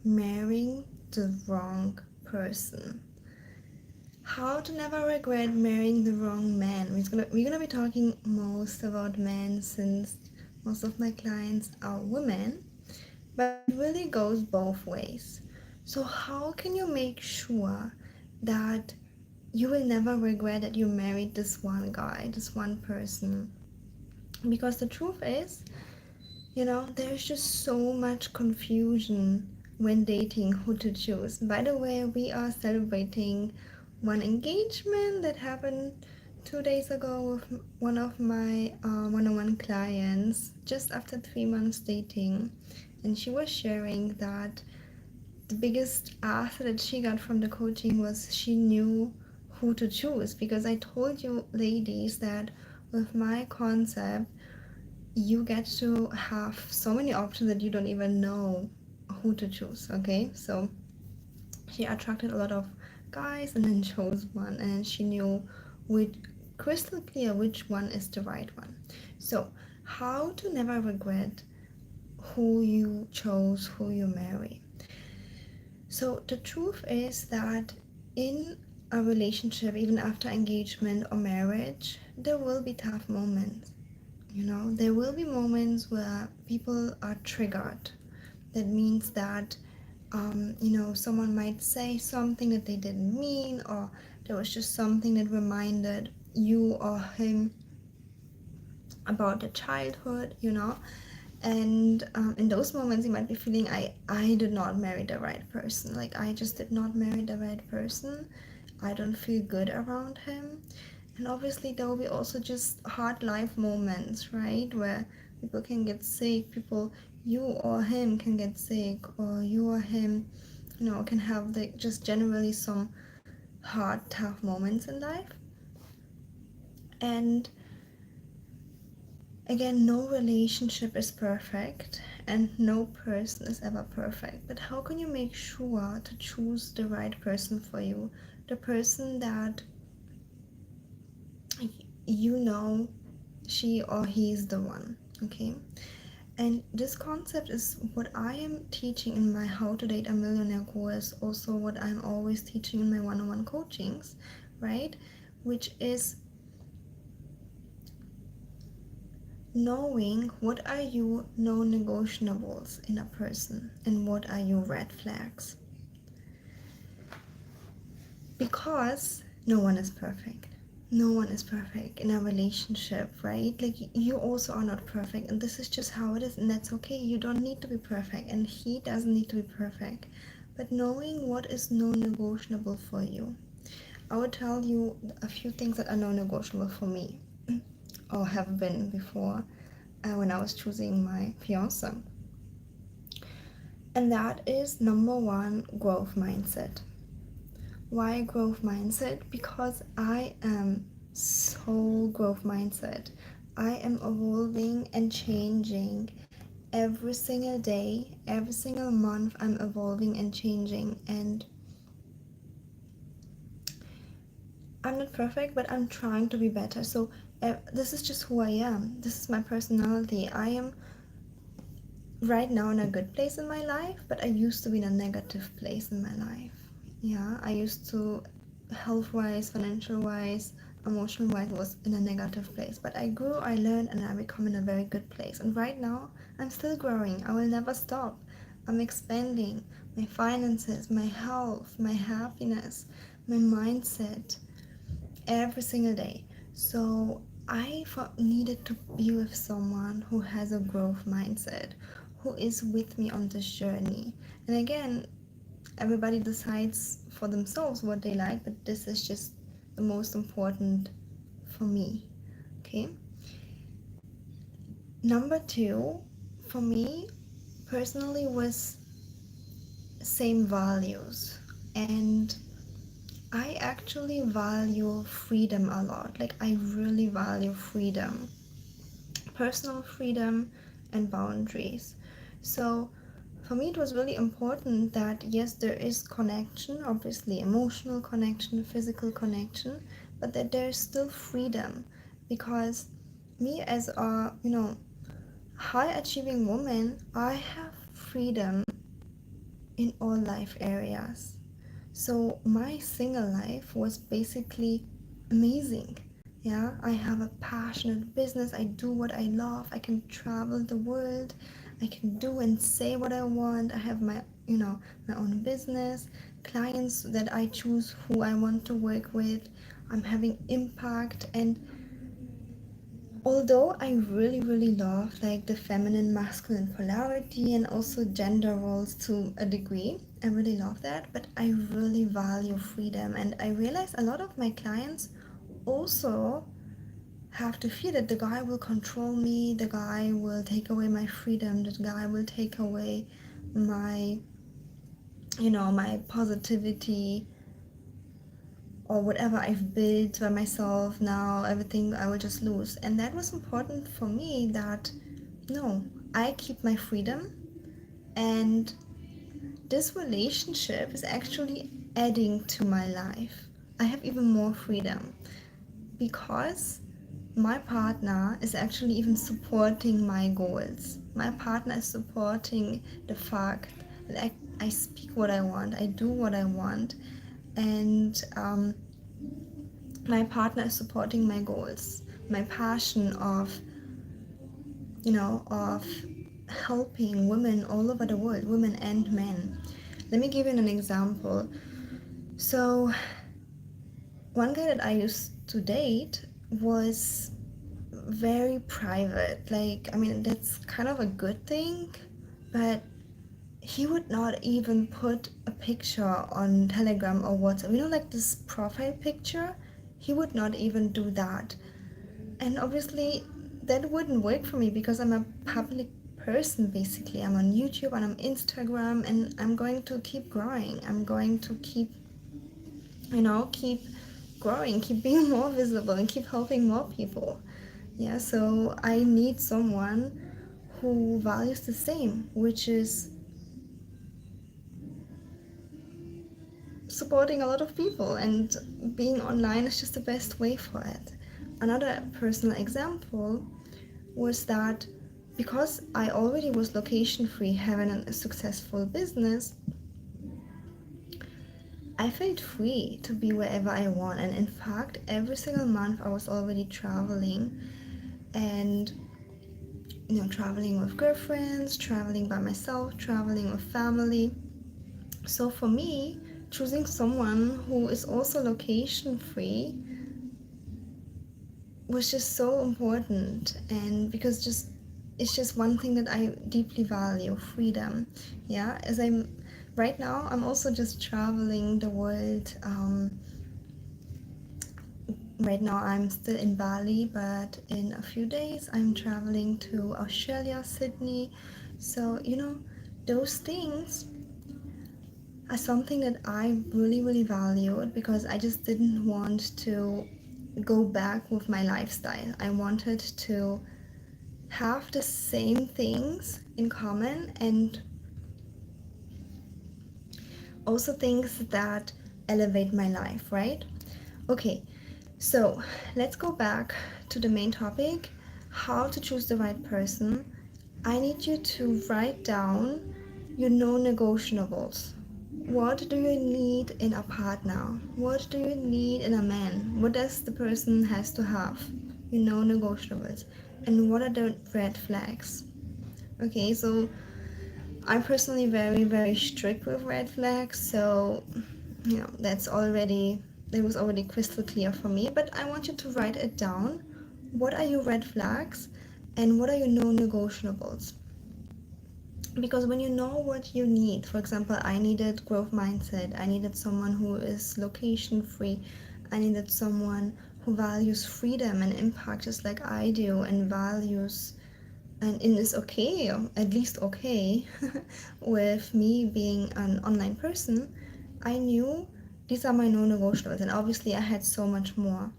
marrying the wrong person. How to never regret marrying the wrong man. We're gonna be talking most about men since most of my clients are women, but it really goes both ways. So how can you make sure that you will never regret that you married this one guy, this one person? Because the truth is, there's just so much confusion when dating who to choose. By the way, we are celebrating one engagement that happened 2 days ago with one of my one-on-one clients just after 3 months dating. And she was sharing that the biggest ask that she got from the coaching was she knew who to choose. Because I told you, ladies, that with my concept, you get to have so many options that you don't even know who to choose. Okay, so she attracted a lot of guys and then chose one, and she knew which crystal clear which one is the right one. So how to never regret who you chose, who you marry. So the truth is that in a relationship, even after engagement or marriage, there will be tough moments. There will be moments where people are triggered. That means that, someone might say something that they didn't mean, or there was just something that reminded you or him about the childhood. And in those moments, you might be feeling, I did not marry the right person. Like, I just did not marry the right person. I don't feel good around him. And obviously, there will be also just hard life moments, right? Where people can get sick, you or him can get sick, or you or him, can have just generally some hard, tough moments in life. And again, no relationship is perfect and no person is ever perfect. But how can you make sure to choose the right person for you? The person that you know she or he is the one, okay? And this concept is what I am teaching in my How to Date a Millionaire course, also what I'm always teaching in my one-on-one coachings, right? Which is knowing what are you non-negotiables in a person and what are your red flags. Because no one is perfect. No one is perfect in a relationship, right? Like, you also are not perfect, and this is just how it is, and that's okay. You don't need to be perfect, and he doesn't need to be perfect. But knowing what is non-negotiable for you. I will tell you a few things that are non-negotiable for me, or have been before, when I was choosing my fiance. And that is number one, growth mindset. Why growth mindset? Because I am so growth mindset. I am evolving and changing every single day, every single month. I'm evolving and changing, and I'm not perfect, but I'm trying to be better. So this is just who I am. This is my personality. I am right now in a good place in my life, but I used to be in a negative place in my life. Yeah, I used to, health wise, financial wise, emotional wise, was in a negative place. But I grew, I learned, and I become in a very good place. And right now, I'm still growing. I will never stop. I'm expanding my finances, my health, my happiness, my mindset every single day. So I needed to be with someone who has a growth mindset, who is with me on this journey. And again, everybody decides for themselves what they like, but this is just the most important for me. Okay. Number two, for me personally, was same values. And I actually value freedom a lot. Like, I really value freedom, personal freedom, and boundaries. So for me, it was really important that, yes, there is connection, obviously emotional connection, physical connection, but that there is still freedom. Because me, as a high achieving woman, I have freedom in all life areas. So my single life was basically amazing. Yeah, I have a passionate business. I do what I love. I can travel the world. I can do and say what I want. I have my, my own business, clients that I choose who I want to work with. I'm having impact. And although I really, really love like the feminine masculine polarity and also gender roles to a degree, I really love that, but I really value freedom. And I realize a lot of my clients also have to fear that the guy will control me, the guy will take away my freedom, the guy will take away my, my positivity, or whatever I've built by myself. Now everything I will just lose. And that was important for me, that no, I keep my freedom, and this relationship is actually adding to my life. I have even more freedom because my partner is actually even supporting my goals. My partner is supporting the fact that I speak what I want, I do what I want, and my partner is supporting my goals, my passion of, of helping women all over the world, women and men. Let me give you an example. So, one guy that I used to date was very private. Like, I mean, that's kind of a good thing, but he would not even put a picture on Telegram or WhatsApp. Like this profile picture? He would not even do that. And obviously, that wouldn't work for me because I'm a public person basically. I'm on YouTube and I'm Instagram, and I'm going to keep growing. I'm going to keep growing, keep being more visible, and keep helping more people. Yeah, so I need someone who values the same, which is supporting a lot of people, and being online is just the best way for it. Another personal example was that because I already was location free, having a successful business, I felt free to be wherever I want. And in fact, every single month I was already traveling, and traveling with girlfriends, traveling by myself, traveling with family. So for me, choosing someone who is also location free was just so important, and because it's just one thing that I deeply value, freedom. Yeah, as I'm right now, I'm also just traveling the world. Right now I'm still in Bali, but in a few days I'm traveling to Australia, Sydney. So those things are something that I really, really valued, because I just didn't want to go back with my lifestyle. I wanted to have the same things in common, and also things that elevate my life, right? Okay, so let's go back to the main topic, how to choose the right person. I need you to write down your non-negotiables. What do you need in a partner? What do you need in a man? What does the person has to have? Your non-negotiables. And what are the red flags? Okay, so I'm personally very, very strict with red flags, so that was already crystal clear for me. But I want you to write it down. What are your red flags, and what are your non-negotiables? Because when you know what you need, for example, I needed growth mindset, I needed someone who is location free, I needed someone who values freedom and impact just like I do, and values and is okay, or at least okay, with me being an online person. I knew these are my non-negotiables, and obviously I had so much more.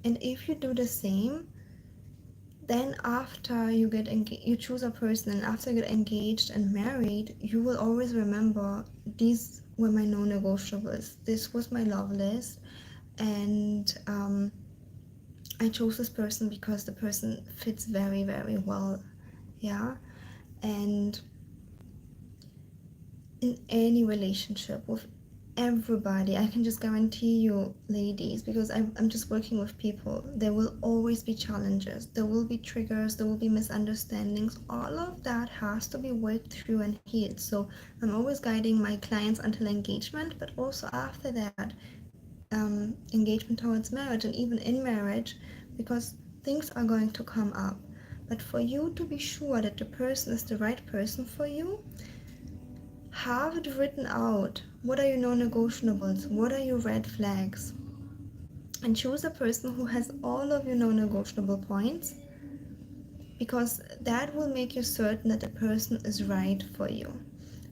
And if you do the same, then after you get you choose a person, and after you get engaged and married, you will always remember, these were my non-negotiables, this was my love list, and I chose this person because the person fits very, very well. Yeah. And in any relationship with everybody. I can just guarantee you, ladies, because I'm just working with people, there will always be challenges, there will be triggers, there will be misunderstandings. All of that has to be worked through and healed. So I'm always guiding my clients until engagement, but also after that, engagement towards marriage and even in marriage, because things are going to come up. But for you to be sure that the person is the right person for you, have it written out. What are your non-negotiables? What are your red flags? And choose a person who has all of your non-negotiable points, because that will make you certain that the person is right for you.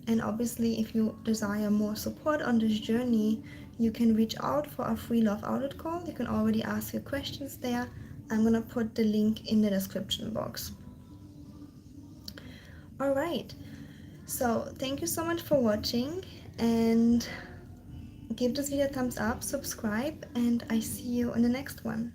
And obviously, if you desire more support on this journey, you can reach out for a free love audit call. You can already ask your questions there. I'm gonna put the link in the description box. All right. So thank you so much for watching, and give this video a thumbs up, subscribe, and I see you in the next one.